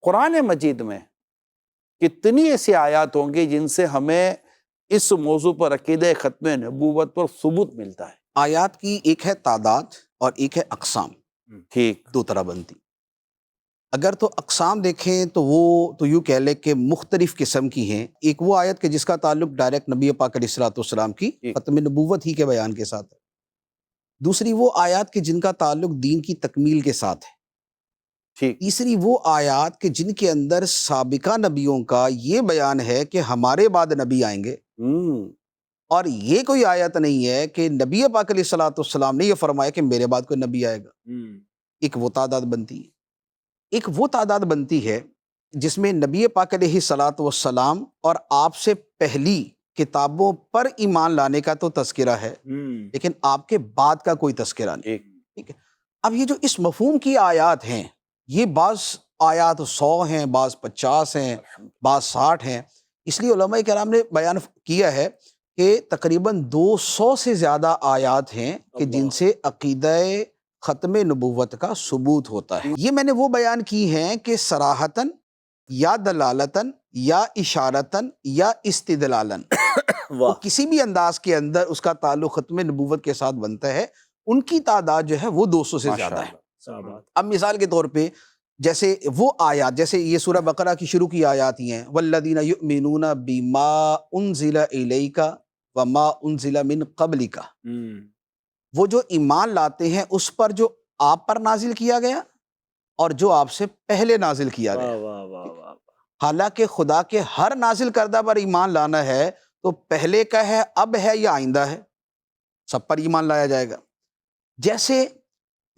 قرآن مجید میں کتنی ایسی آیات ہوں گی جن سے ہمیں اس موضوع پر عقیدہ ختم نبوت پر ثبوت ملتا ہے؟ آیات کی ایک ہے تعداد اور ایک ہے اقسام، ٹھیک، دو طرح بنتی۔ اگر تو اقسام دیکھیں تو وہ تو یوں کہہ لیں کہ مختلف قسم کی ہیں۔ ایک وہ آیت کہ جس کا تعلق ڈائریکٹ نبی پاک علیہ الصلوۃ والسلام کی ختم نبوت ہی کے بیان کے ساتھ ہے۔ دوسری وہ آیات کہ جن کا تعلق دین کی تکمیل کے ساتھ ہے۔ ٹھیک، تیسری وہ آیات کہ جن کے اندر سابقہ نبیوں کا یہ بیان ہے کہ ہمارے بعد نبی آئیں گے، اور یہ کوئی آیت نہیں ہے کہ نبی پاک علیہ الصلوۃ والسلام نے یہ فرمایا کہ میرے بعد کوئی نبی آئے گا۔ ایک وہ تعداد بنتی ہے۔ ایک وہ تعداد بنتی ہے جس میں نبی پاک علیہ الصلوۃ والسلام اور آپ سے پہلی کتابوں پر ایمان لانے کا تو تذکرہ ہے، لیکن آپ کے بعد کا کوئی تذکرہ نہیں۔ ٹھیک ہے، اب یہ جو اس مفہوم کی آیات ہیں، یہ بعض آیات 100 ہیں، بعض 50 ہیں، بعض 60 ہیں۔ اس لیے علماء کرام نے بیان کیا ہے کہ تقریباً 200 سے زیادہ آیات ہیں کہ جن سے عقیدہ ختم نبوت کا ثبوت ہوتا ہے۔ یہ میں نے وہ بیان کی ہیں کہ صراحتاً یا دلالتاً یا اشارتاً یا استدلالن، وہ کسی بھی انداز کے اندر اس کا تعلق ختم نبوت کے ساتھ بنتا ہے۔ ان کی تعداد جو ہے وہ 200 سے زیادہ ہے۔ اب مثال کے طور پہ جیسے وہ آیات، جیسے یہ سورہ بقرہ کی شروع کی آیات ہی ہیں، والذین یؤمنون بما انزل الیک وما انزل من قبلک، وہ جو ایمان لاتے ہیں اس پر جو آپ پر نازل کیا گیا اور جو آپ سے پہلے نازل کیا گیا۔ حالانکہ خدا کے ہر نازل کردہ پر ایمان لانا ہے تو پہلے کا ہے، اب ہے یا آئندہ ہے، سب پر ایمان لایا جائے گا۔ جیسے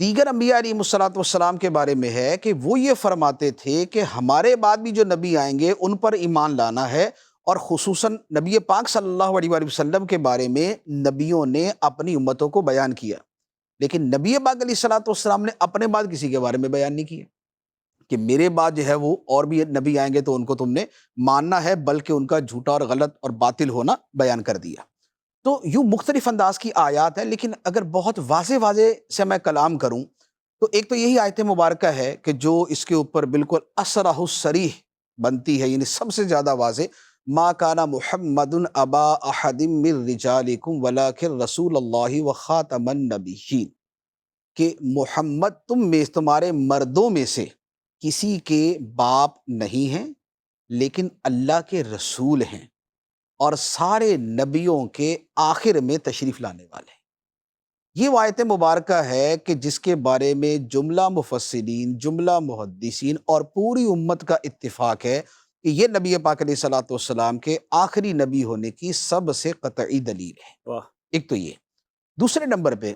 دیگر انبیاء علیہ الصلوۃ والسلام کے بارے میں ہے کہ وہ یہ فرماتے تھے کہ ہمارے بعد بھی جو نبی آئیں گے ان پر ایمان لانا ہے، اور خصوصاً نبی پاک صلی اللہ علیہ وآلہ وسلم کے بارے میں نبیوں نے اپنی امتوں کو بیان کیا، لیکن نبی پاک علیہ الصلوۃ والسلام نے اپنے بعد کسی کے بارے میں بیان نہیں کیا کہ میرے بعد جو ہے وہ اور بھی نبی آئیں گے تو ان کو تم نے ماننا ہے، بلکہ ان کا جھوٹا اور غلط اور باطل ہونا بیان کر دیا۔ تو یوں مختلف انداز کی آیات ہیں، لیکن اگر بہت واضح سے میں کلام کروں تو ایک تو یہی آیت مبارکہ ہے کہ جو اس کے اوپر بالکل اصرح الصریح بنتی ہے، یعنی سب سے زیادہ واضح، ما کان محمد ابا احد من رجالکم ولکن رسول اللہ وخاتم النبیین، کہ محمد تمہارے مردوں میں سے کسی کے باپ نہیں ہیں، لیکن اللہ کے رسول ہیں اور سارے نبیوں کے آخر میں تشریف لانے والے ہیں۔ یہ وہ آیت مبارکہ ہے کہ جس کے بارے میں جملہ مفسرین، جملہ محدثین اور پوری امت کا اتفاق ہے کہ یہ نبی پاک علیہ الصلوۃ والسلام کے آخری نبی ہونے کی سب سے قطعی دلیل ہے۔ ایک تو یہ۔ دوسرے نمبر پہ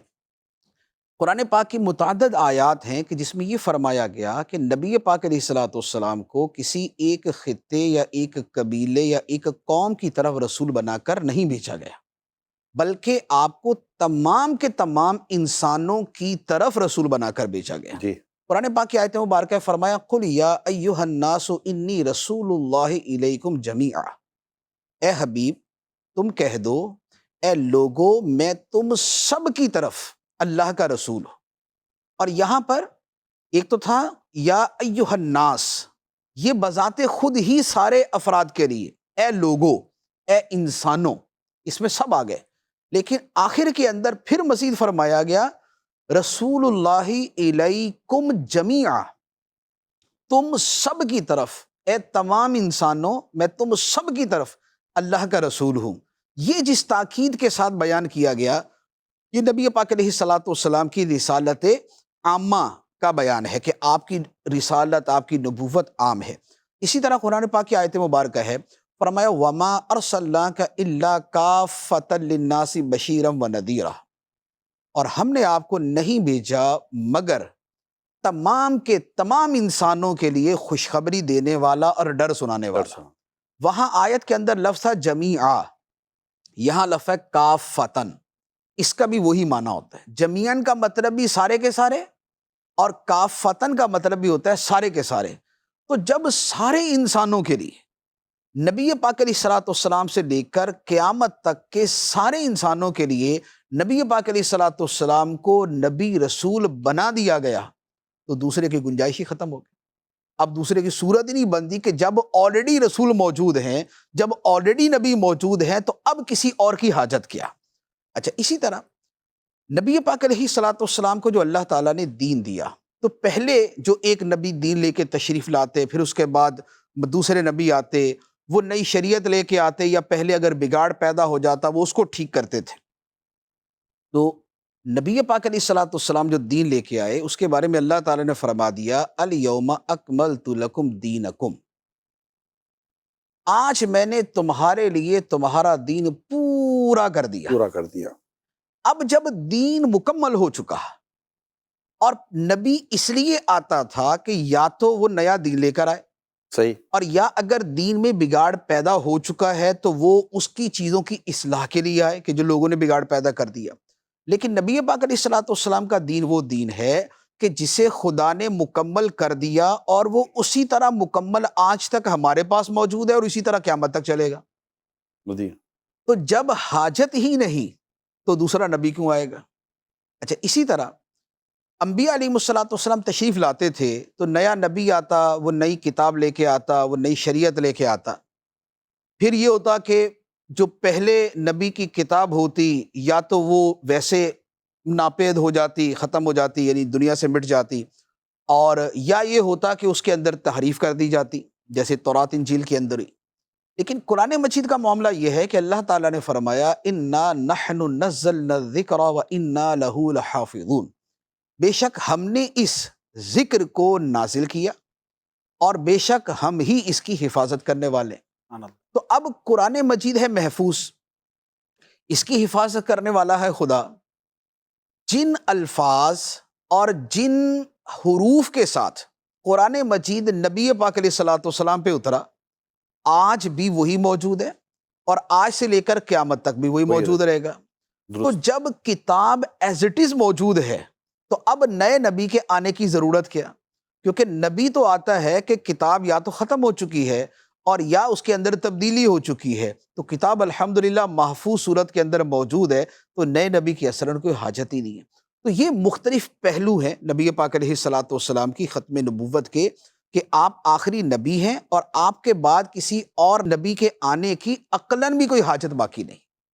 قرآن پاک کی متعدد آیات ہیں کہ جس میں یہ فرمایا گیا کہ نبی پاک علیہ الصلوۃ والسلام کو کسی ایک خطے یا ایک قبیلے یا ایک قوم کی طرف رسول بنا کر نہیں بھیجا گیا، بلکہ آپ کو تمام کے تمام انسانوں کی طرف رسول بنا کر بھیجا گیا۔ قرآن پاک کی آیت مبارکہ فرمایا قل یا ایھا الناس انی رسول اللہ الیکم جمیعا، اے حبیب تم کہہ دو اے لوگو میں تم سب کی طرف اللہ کا رسول ہوں۔ اور یہاں پر ایک تو تھا یا ایھا الناس، یہ بذات خود ہی سارے افراد کے لیے، اے لوگو، اے انسانوں، اس میں سب آ گئے، لیکن آخر کے اندر پھر مزید فرمایا گیا رسول اللہ الیکم جمیعا، تم سب کی طرف، اے تمام انسانوں میں تم سب کی طرف اللہ کا رسول ہوں۔ یہ جس تاکید کے ساتھ بیان کیا گیا، یہ نبی پاک علیہ الصلوۃ والسلام کی رسالت عامہ کا بیان ہے کہ آپ کی رسالت، آپ کی نبوت عام ہے۔ اسی طرح قرآن پاک کی آیت مبارکہ ہے، فرمایا وما ارسلناک الا کافۃ للناس بشیرا ونذیرا، اور ہم نے آپ کو نہیں بھیجا مگر تمام کے تمام انسانوں کے لیے خوشخبری دینے والا اور ڈر سنانے والا۔ وہاں آیت کے اندر لفظ تھا جمیعا، یہاں لفظ ہے کافتن، اس کا بھی وہی معنی ہوتا ہے۔ جمیعاً کا مطلب بھی سارے کے سارے، اور کافتن کا مطلب بھی ہوتا ہے سارے کے سارے۔ تو جب سارے انسانوں کے لیے نبی پاک علیہ الصلوۃ والسلام سے لے کر قیامت تک کے سارے انسانوں کے لیے نبی پاک علیہ الصلوۃ والسلام کو نبی رسول بنا دیا گیا، تو دوسرے کی گنجائش ہی ختم ہو گئی۔ اب دوسرے کی صورت ہی نہیں بنتی کہ جب آلریڈی رسول موجود ہیں، جب آلریڈی نبی موجود ہیں تو اب کسی اور کی حاجت کیا؟ اچھا، اسی طرح نبی پاک علیہ الصلوۃ والسلام کو جو اللہ تعالیٰ نے دین دیا، تو پہلے جو ایک نبی دین لے کے تشریف لاتے، پھر اس کے بعد دوسرے نبی آتے، وہ نئی شریعت لے کے آتے، یا پہلے اگر بگاڑ پیدا ہو جاتا وہ اس کو ٹھیک کرتے تھے۔ تو نبی پاک علیہ الصلوۃ والسلام جو دین لے کے آئے، اس کے بارے میں اللہ تعالیٰ نے فرما دیا الیوم اکملت لکم دینکم، آج میں نے تمہارے لیے تمہارا دین پورا کر دیا۔ پورا کر دیا۔ اب جب دین مکمل ہو چکا، اور نبی اس لیے آتا تھا کہ یا تو وہ نیا دین لے کر آئے، صحیح، اور یا اگر دین میں بگاڑ پیدا ہو چکا ہے تو وہ اس کی چیزوں کی اصلاح کے لیے آئے کہ جو لوگوں نے بگاڑ پیدا کر دیا۔ لیکن نبی پاک علیہ الصلوۃ والسلام کا دین وہ دین ہے کہ جسے خدا نے مکمل کر دیا، اور وہ اسی طرح مکمل آج تک ہمارے پاس موجود ہے، اور اسی طرح قیامت تک چلے گا۔ مدین، تو جب حاجت ہی نہیں تو دوسرا نبی کیوں آئے گا؟ اچھا، اسی طرح انبیاء علیہ الصلوۃ والسلام تشریف لاتے تھے تو نیا نبی آتا، وہ نئی کتاب لے کے آتا، وہ نئی شریعت لے کے آتا۔ پھر یہ ہوتا کہ جو پہلے نبی کی کتاب ہوتی یا تو وہ ویسے ناپید ہو جاتی، ختم ہو جاتی، یعنی دنیا سے مٹ جاتی، اور یا یہ ہوتا کہ اس کے اندر تحریف کر دی جاتی، جیسے تورات انجیل کے اندر ہی۔ لیکن قرآن مجید کا معاملہ یہ ہے کہ اللہ تعالیٰ نے فرمایا انا نحن نزلنا الذکر وانا لہ لحافظون، بے شک ہم نے اس ذکر کو نازل کیا اور بے شک ہم ہی اس کی حفاظت کرنے والے ہیں۔ تو اب قرآن مجید ہے محفوظ، اس کی حفاظت کرنے والا ہے خدا۔ جن الفاظ اور جن حروف کے ساتھ قرآن مجید نبی پاک علیہ الصلوۃ والسلام پہ اترا، آج بھی وہی موجود ہے، اور آج سے لے کر قیامت تک بھی وہی موجود رہے گا۔ تو جب کتاب ایز اٹ از موجود ہے تو اب نئے نبی کے آنے کی ضرورت کیا؟ کیونکہ نبی تو آتا ہے کہ کتاب یا تو ختم ہو چکی ہے اور یا اس کے اندر تبدیلی ہو چکی ہے، تو کتاب الحمدللہ محفوظ صورت کے اندر موجود ہے، تو نئے نبی کی اثراً کوئی حاجت ہی نہیں ہے۔ تو یہ مختلف پہلو ہیں نبی پاک علیہ الصلوۃ والسلام کی ختم نبوت کے، کہ آپ آخری نبی ہیں اور آپ کے بعد کسی اور نبی کے آنے کی عقلاً بھی کوئی حاجت باقی نہیں۔